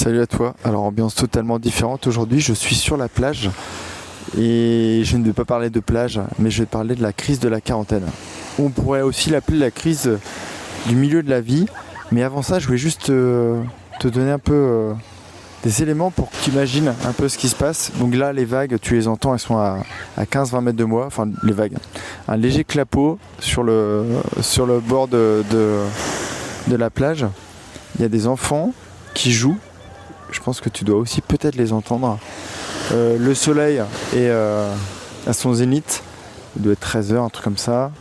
Salut à toi. Alors ambiance totalement différente aujourd'hui, je suis sur la plage et je ne vais pas parler de plage, mais je vais parler de la crise de la quarantaine. On pourrait aussi l'appeler la crise du milieu de la vie, mais avant ça je voulais juste te donner un peu des éléments pour que tu imagines un peu ce qui se passe. Donc là les vagues, tu les entends, elles sont à 15-20 mètres de moi, enfin les vagues. Un léger clapot sur le bord de la plage. Il y a des enfants qui jouent. Je pense que tu dois aussi peut-être les entendre. Le soleil est à son zénith. Il doit être 13h, un truc comme ça.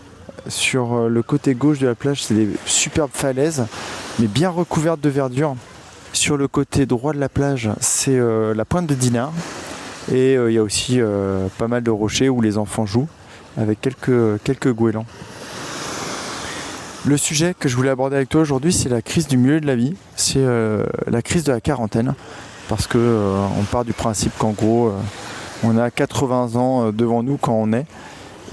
Sur le côté gauche de la plage, c'est des superbes falaises, mais bien recouvertes de verdure. Sur le côté droit de la plage, c'est la pointe de Dinard. Et il y a aussi pas mal de rochers où les enfants jouent, avec quelques goélands. Le sujet que je voulais aborder avec toi aujourd'hui, c'est la crise du milieu de la vie, c'est la crise de la quarantaine, parce que on part du principe qu'en gros, on a 80 ans devant nous quand on est,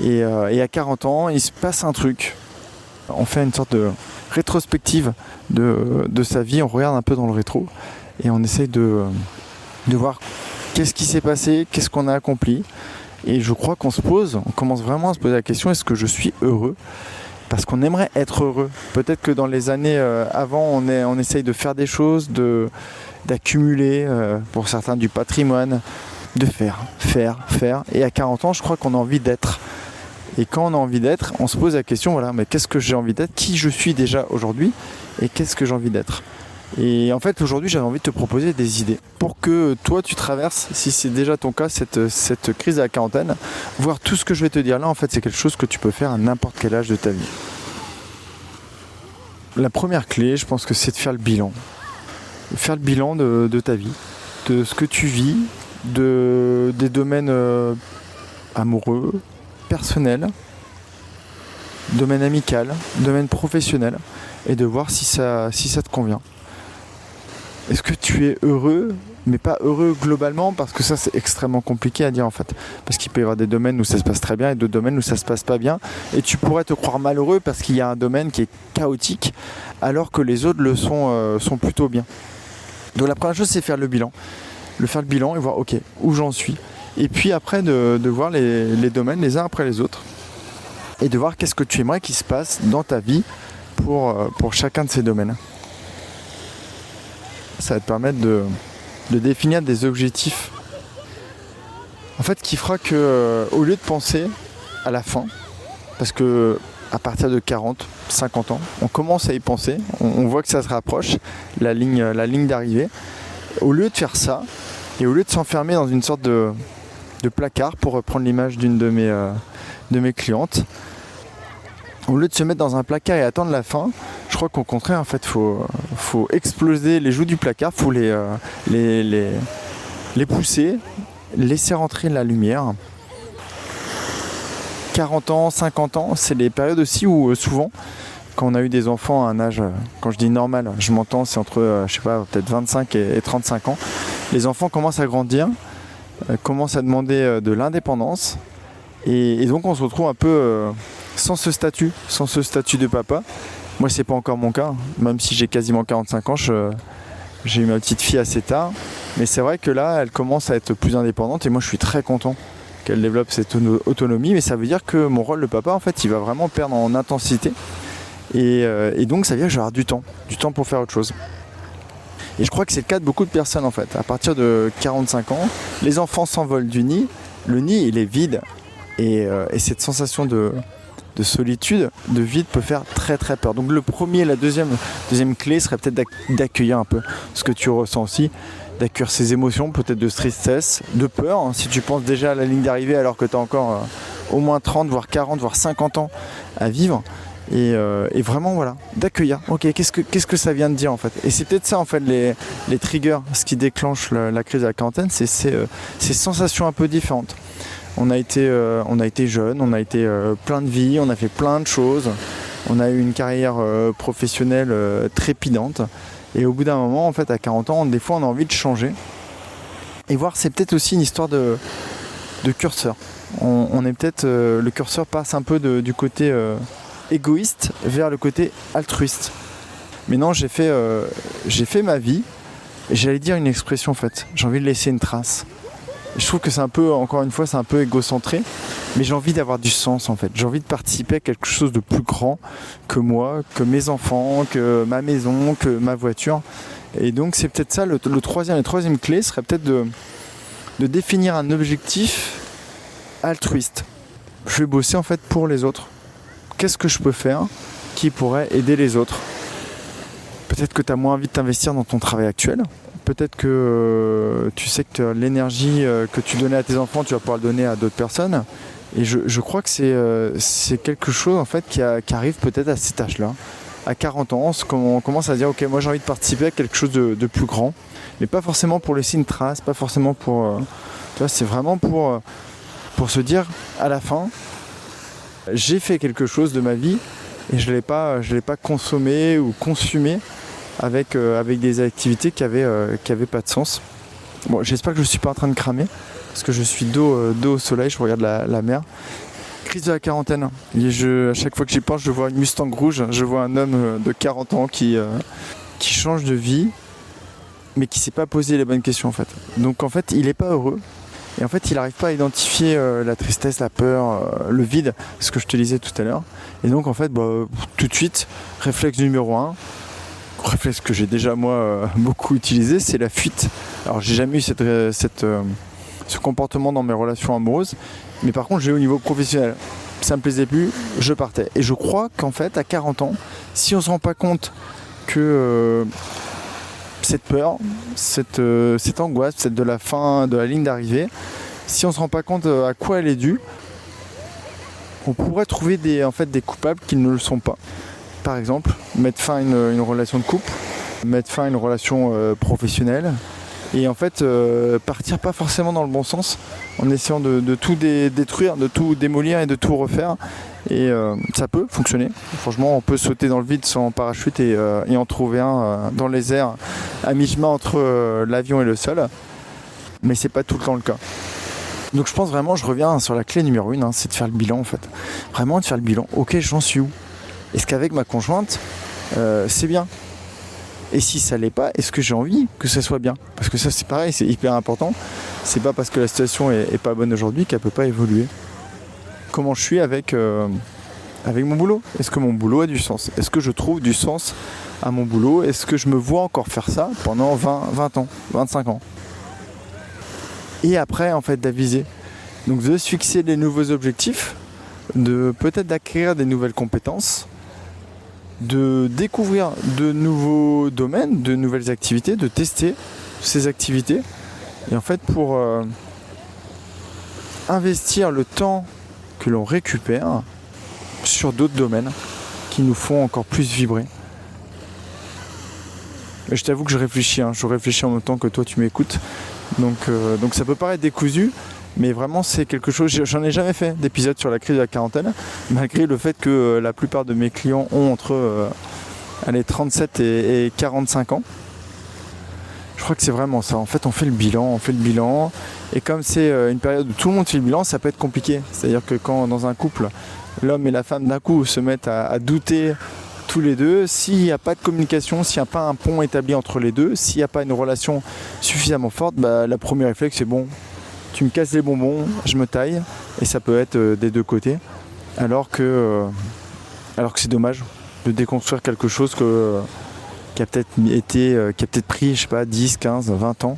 et à 40 ans, il se passe un truc. On fait une sorte de rétrospective de sa vie, on regarde un peu dans le rétro, et on essaye de voir qu'est-ce qui s'est passé, qu'est-ce qu'on a accompli, et je crois qu'on commence vraiment à se poser la question, est-ce que je suis heureux ? Parce qu'on aimerait être heureux. Peut-être que dans les années avant, on essaye de faire des choses, d'accumuler, pour certains, du patrimoine, de faire. Et à 40 ans, je crois qu'on a envie d'être. Et quand on a envie d'être, on se pose la question, voilà, mais qu'est-ce que j'ai envie d'être ? Qui je suis déjà aujourd'hui ? Et qu'est-ce que j'ai envie d'être ? Et en fait, aujourd'hui, j'avais envie de te proposer des idées pour que toi, tu traverses, si c'est déjà ton cas, cette crise de la quarantaine, voir tout ce que je vais te dire là, en fait, c'est quelque chose que tu peux faire à n'importe quel âge de ta vie. La première clé, je pense que c'est de faire le bilan. Faire le bilan de ta vie, de ce que tu vis, des domaines amoureux, personnels, domaine amical, domaine professionnel, et de voir si ça te convient. Est-ce que tu es heureux, mais pas heureux globalement, parce que ça c'est extrêmement compliqué à dire en fait. Parce qu'il peut y avoir des domaines où ça se passe très bien et d'autres domaines où ça se passe pas bien. Et tu pourrais te croire malheureux parce qu'il y a un domaine qui est chaotique, alors que les autres le sont plutôt bien. Donc la première chose c'est faire le bilan. Faire le bilan et voir ok, où j'en suis. Et puis après de voir les domaines les uns après les autres. Et de voir qu'est-ce que tu aimerais qu'il se passe dans ta vie pour chacun de ces domaines. Ça va te permettre de définir des objectifs. En fait, qui fera que, au lieu de penser à la fin, parce que à partir de 40, 50 ans, on commence à y penser, on voit que ça se rapproche, la ligne d'arrivée. Au lieu de faire ça, et au lieu de s'enfermer dans une sorte de placard, pour reprendre l'image d'une de mes clientes, au lieu de se mettre dans un placard et attendre la fin, je crois qu'au contraire, en fait, faut exploser les joues du placard, faut les pousser, laisser rentrer la lumière. 40 ans, 50 ans, c'est les périodes aussi où souvent, quand on a eu des enfants à un âge, quand je dis normal, je m'entends, c'est entre, peut-être 25 et 35 ans, les enfants commencent à grandir, commencent à demander de l'indépendance, et donc on se retrouve un peu sans ce statut de papa. Moi c'est pas encore mon cas, même si j'ai quasiment 45 ans, j'ai eu ma petite fille assez tard, mais c'est vrai que là elle commence à être plus indépendante et moi je suis très content qu'elle développe cette autonomie, mais ça veut dire que mon rôle de papa en fait il va vraiment perdre en intensité et donc ça veut dire que je vais avoir du temps pour faire autre chose. Et je crois que c'est le cas de beaucoup de personnes en fait. À partir de 45 ans, les enfants s'envolent du nid, le nid il est vide et cette sensation de solitude, de vide peut faire très très peur. Donc la deuxième clé serait peut-être d'accueillir un peu ce que tu ressens aussi, d'accueillir ces émotions, peut-être de tristesse, de peur, hein, si tu penses déjà à la ligne d'arrivée alors que tu as encore au moins 30, voire 40, voire 50 ans à vivre. Et vraiment voilà, d'accueillir. Ok, qu'est-ce que ça vient de dire en fait. Et c'est peut-être ça en fait les triggers, ce qui déclenche la crise de la quarantaine, c'est ces sensations un peu différentes. On a été jeune, on a été plein de vie, on a fait plein de choses, on a eu une carrière professionnelle trépidante. Et au bout d'un moment, en fait, à 40 ans, des fois, on a envie de changer. Et voir, c'est peut-être aussi une histoire de curseur. On est peut-être, le curseur passe un peu du côté égoïste vers le côté altruiste. Mais non, j'ai fait ma vie. j'allais dire une expression en fait. J'ai envie de laisser une trace. Je trouve que c'est un peu, encore une fois, c'est un peu égocentré, mais j'ai envie d'avoir du sens en fait. J'ai envie de participer à quelque chose de plus grand que moi, que mes enfants, que ma maison, que ma voiture. Et donc c'est peut-être ça, la troisième clé serait peut-être de définir un objectif altruiste. Je vais bosser en fait pour les autres. Qu'est-ce que je peux faire qui pourrait aider les autres ? Peut-être que tu as moins envie de t'investir dans ton travail actuel. Peut-être que tu sais que l'énergie que tu donnais à tes enfants, tu vas pouvoir le donner à d'autres personnes. Et je crois que c'est quelque chose en fait qui arrive peut-être à cet âge-là. À 40 ans, on commence à dire ok, moi j'ai envie de participer à quelque chose de plus grand. Mais pas forcément pour laisser une trace, pas forcément pour... tu vois, c'est vraiment pour se dire à la fin, j'ai fait quelque chose de ma vie et je l'ai pas consommé ou consumé avec des activités qui avaient pas de sens. Bon, j'espère que je ne suis pas en train de cramer, parce que je suis dos au soleil, je regarde la mer. Crise de la quarantaine. À chaque fois que j'y pense, je vois une Mustang rouge, je vois un homme de 40 ans qui change de vie, mais qui ne s'est pas posé les bonnes questions en fait. Donc en fait, il n'est pas heureux. Et en fait, il n'arrive pas à identifier la tristesse, la peur, le vide, ce que je te disais tout à l'heure. Et donc en fait, tout de suite, réflexe numéro 1, réflexe que j'ai déjà moi beaucoup utilisé, c'est la fuite. Alors j'ai jamais eu ce comportement dans mes relations amoureuses, mais par contre j'ai eu au niveau professionnel. Ça me plaisait plus, je partais. Et je crois qu'en fait à 40 ans, si on se rend pas compte que cette peur, cette angoisse, cette de la fin, de la ligne d'arrivée, si on se rend pas compte à quoi elle est due, on pourrait trouver des coupables qui ne le sont pas. Par exemple, mettre fin à une relation de couple, mettre fin à une relation professionnelle, et en fait partir pas forcément dans le bon sens, en essayant de tout détruire, de tout démolir et de tout refaire. Et ça peut fonctionner. Franchement, on peut sauter dans le vide sans parachute et en trouver un dans les airs, à mi-chemin entre l'avion et le sol. Mais c'est pas tout le temps le cas. Donc je pense vraiment, je reviens sur la clé numéro 1, c'est de faire le bilan en fait. Vraiment de faire le bilan. Ok, j'en suis où ? Est-ce qu'avec ma conjointe, c'est bien ? Et si ça l'est pas, est-ce que j'ai envie que ça soit bien ? Parce que ça c'est pareil, c'est hyper important. C'est pas parce que la situation est pas bonne aujourd'hui qu'elle peut pas évoluer. Comment je suis avec mon boulot ? Est-ce que mon boulot a du sens ? Est-ce que je trouve du sens à mon boulot ? Est-ce que je me vois encore faire ça pendant 20 ans, 25 ans ? Et après en fait d'aviser. Donc de se fixer des nouveaux objectifs, de peut-être d'acquérir des nouvelles compétences, de découvrir de nouveaux domaines, de nouvelles activités, de tester ces activités. Et en fait pour investir le temps que l'on récupère sur d'autres domaines qui nous font encore plus vibrer. Et je t'avoue que je réfléchis en même temps que toi tu m'écoutes. Donc ça peut paraître décousu, mais vraiment c'est quelque chose, j'en ai jamais fait d'épisode sur la crise de la quarantaine, malgré le fait que la plupart de mes clients ont entre 37 et 45 ans. Je crois que c'est vraiment ça, en fait on fait le bilan, et comme c'est une période où tout le monde fait le bilan, ça peut être compliqué. C'est-à-dire que quand dans un couple, l'homme et la femme d'un coup se mettent à douter tous les deux, s'il n'y a pas de communication, s'il n'y a pas un pont établi entre les deux, s'il n'y a pas une relation suffisamment forte, la première réflexe c'est bon, tu me casses les bonbons, je me taille, et ça peut être des deux côtés, alors que c'est dommage de déconstruire quelque chose qui a peut-être pris, je sais pas, 10, 15, 20 ans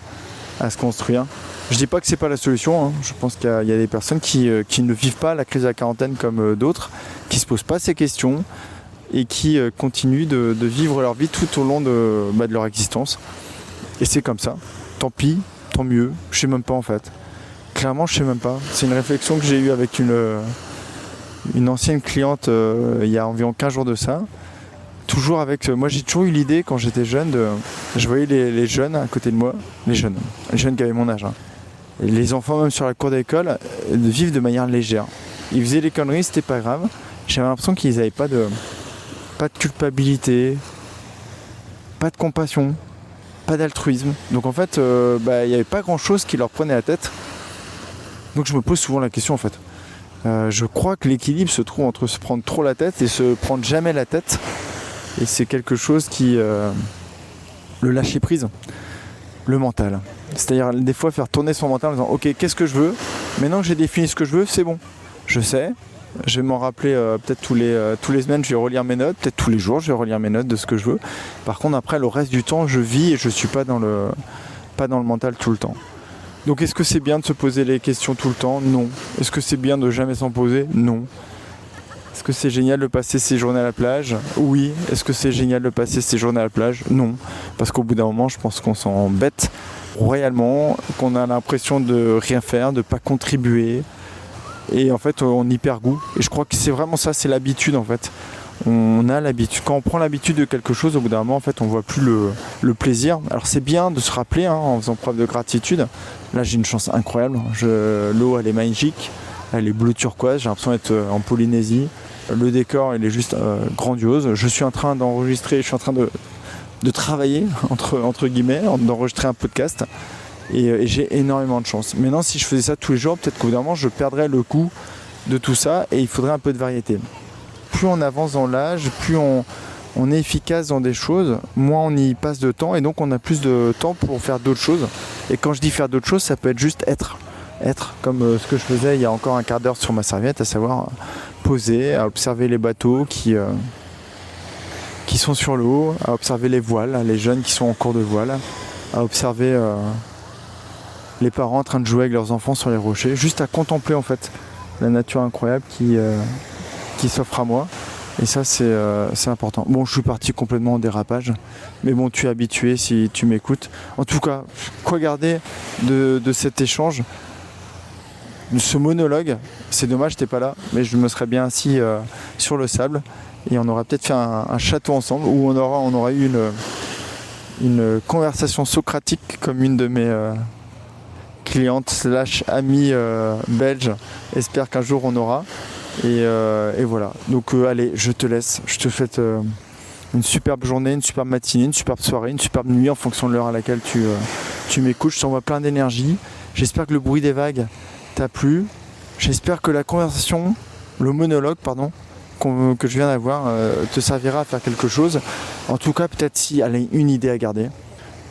à se construire. Je dis pas que c'est pas la solution, je pense qu'il y a des personnes qui ne vivent pas la crise de la quarantaine comme d'autres, qui se posent pas ces questions, et qui continuent de vivre leur vie tout au long de leur existence. Et c'est comme ça. Tant pis, tant mieux. Je sais même pas en fait. Clairement, je sais même pas. C'est une réflexion que j'ai eue avec une ancienne cliente il y a environ 15 jours de ça. Toujours avec... moi, j'ai toujours eu l'idée quand j'étais jeune je voyais les jeunes à côté de moi. Les jeunes qui avaient mon âge. Et les enfants, même sur la cour d'école, de vivre de manière légère. Ils faisaient des conneries, c'était pas grave. J'avais l'impression qu'ils n'avaient pas de culpabilité, pas de compassion, pas d'altruisme. Donc en fait, il n'y avait pas grand chose qui leur prenait la tête. Donc je me pose souvent la question en fait. Je crois que l'équilibre se trouve entre se prendre trop la tête et se prendre jamais la tête. Et c'est quelque chose qui... le lâcher prise. le mental. C'est-à-dire des fois faire tourner son mental en disant ok, qu'est-ce que je veux? Maintenant que j'ai défini ce que je veux, c'est bon. Je sais, je vais m'en rappeler peut-être tous les semaines, je vais relire mes notes, peut-être tous les jours, je vais relire mes notes de ce que je veux. Par contre, après, le reste du temps, je vis et je suis pas dans le mental tout le temps. Donc est-ce que c'est bien de se poser les questions tout le temps? Non. Est-ce que c'est bien de jamais s'en poser? Non. Est-ce que c'est génial de passer ses journées à la plage? Oui. Est-ce que c'est génial de passer ses journées à la plage? Non. Parce qu'au bout d'un moment, je pense qu'on s'embête royalement, qu'on a l'impression de rien faire, de pas contribuer. Et en fait, on y perd goût. Et je crois que c'est vraiment ça, c'est l'habitude en fait. On a l'habitude. Quand on prend l'habitude de quelque chose, au bout d'un moment, en fait, on voit plus le plaisir. Alors c'est bien de se rappeler, en faisant preuve de gratitude. Là, j'ai une chance incroyable. L'eau, elle est magique. Elle est bleu turquoise. J'ai l'impression d'être en Polynésie. Le décor, il est juste grandiose. Je suis en train d'enregistrer. Je suis en train de travailler entre guillemets, d'enregistrer un podcast. Et j'ai énormément de chance. Maintenant, si je faisais ça tous les jours, peut-être qu'au bout d'un moment, je perdrais le goût de tout ça. Et il faudrait un peu de variété. Plus on avance dans l'âge, plus on est efficace dans des choses, moins on y passe de temps et donc on a plus de temps pour faire d'autres choses. Et quand je dis faire d'autres choses, ça peut être juste être comme ce que je faisais il y a encore un quart d'heure sur ma serviette, à savoir poser, à observer les bateaux qui sont sur l'eau, à observer les voiles, les jeunes qui sont en cours de voile, à observer les parents en train de jouer avec leurs enfants sur les rochers, juste à contempler en fait la nature incroyable qui s'offre à moi. Et ça, c'est important. Bon, je suis parti complètement en dérapage. Mais bon, tu es habitué si tu m'écoutes. En tout cas, quoi garder de cet échange? Ce monologue, c'est dommage, t'es pas là. Mais je me serais bien assis sur le sable. Et on aurait peut-être fait un château ensemble. Où on aura eu une conversation socratique comme une de mes clientes / amies belges. Espère qu'un jour on aura. Et voilà, donc allez, je te laisse, je te souhaite une superbe journée, une superbe matinée, une superbe soirée, une superbe nuit en fonction de l'heure à laquelle tu m'écoutes. Je t'envoie plein d'énergie, j'espère que le bruit des vagues t'a plu, j'espère que la conversation, le monologue pardon, que je viens d'avoir te servira à faire quelque chose. En tout cas, peut-être si, allez, une idée à garder,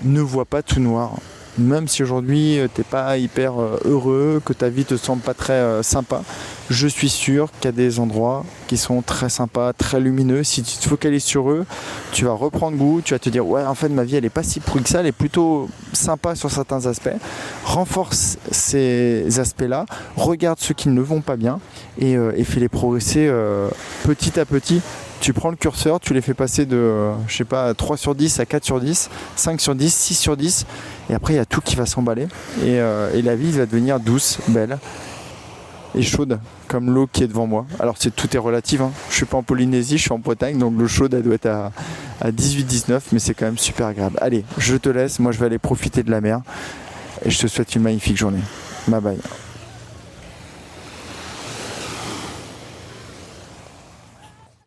ne vois pas tout noir. Même si aujourd'hui t'es pas hyper heureux, que ta vie te semble pas très sympa, je suis sûr qu'il y a des endroits qui sont très sympas, très lumineux. Si tu te focalises sur eux, tu vas reprendre goût, tu vas te dire ouais, en fait ma vie elle est pas si pourrie que ça, elle est plutôt sympa sur certains aspects. Renforce ces aspects-là, regarde ceux qui ne vont pas bien et fais-les progresser petit à petit. Tu prends le curseur, tu les fais passer de, 3 sur 10 à 4 sur 10, 5 sur 10, 6 sur 10. Et après, il y a tout qui va s'emballer. Et la vie va devenir douce, belle et chaude, comme l'eau qui est devant moi. Alors, tout est relatif. Je suis pas en Polynésie, je suis en Bretagne. Donc, l'eau chaude, elle doit être à 18-19. Mais c'est quand même super agréable. Allez, je te laisse. Moi, je vais aller profiter de la mer. Et je te souhaite une magnifique journée. Bye bye.